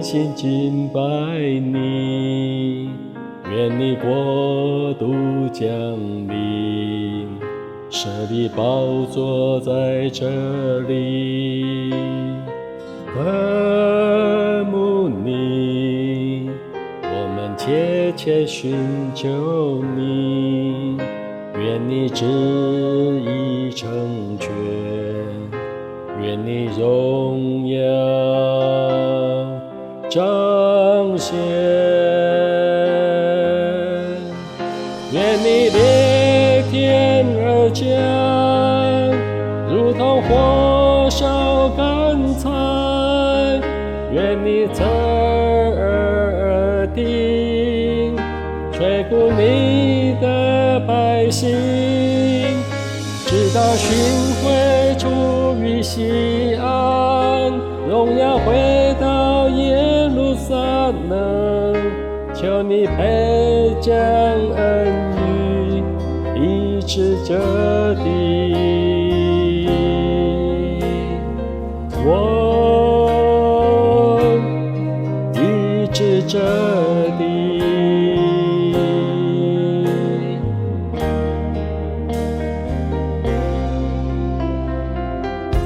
心敬拜你，愿你国度降临，设立宝座在这里，渴慕你，我们切切寻求你，愿你旨意成全，愿你荣耀彰显，愿你裂天而降，如同火烧干柴，愿你侧耳听，垂顾你的百姓，直到寻回出于西安，荣耀回到耶路撒冷，求你配将恩雨医治这地，我医治这地。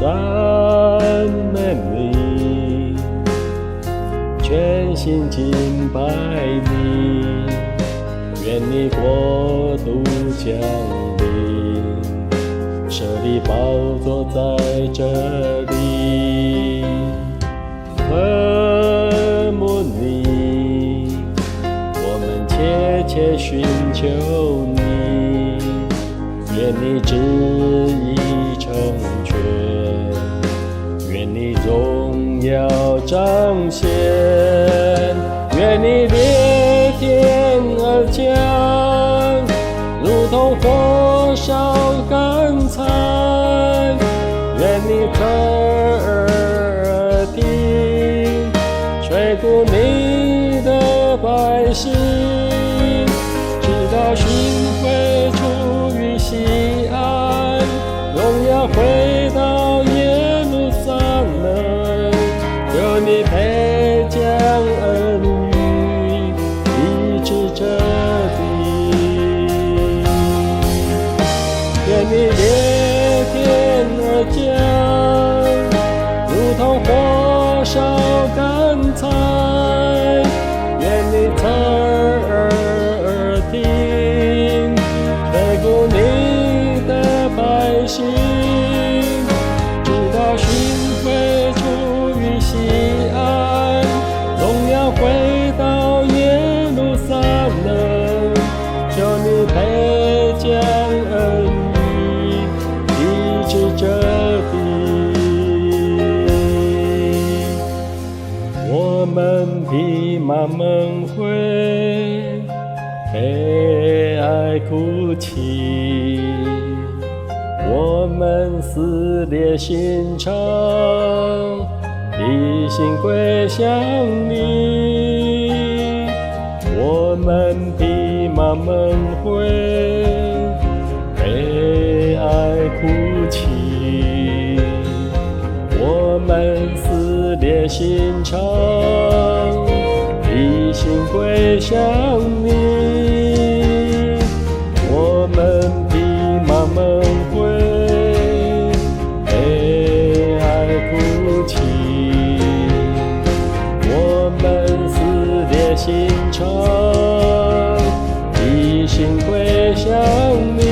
赞美你，全心敬拜你，愿你国度降临，设立宝座在这里，渴慕你，我们切切寻求你，愿你旨意成全，愿你荣耀彰显，愿你裂天而降，如同火烧干柴，愿你侧耳听，垂顾你的百姓，直到寻回出于西安，荣耀回到耶路撒冷，求你配将恩雨医治这地，愿你裂天而降，如同火烧干柴，愿你侧耳听，垂顾你的百姓，直到寻回出于西安，荣耀回到耶路撒冷，求你配将恩雨医治这地，我们披麻蒙灰，悲哀哭泣，我们撕裂心肠，一心归向你，我们披麻蒙灰，悲哀哭泣，我们撕裂心肠，一心归向你，我们披麻蒙灰，悲哀哭泣，我们撕裂心肠，一心归向你。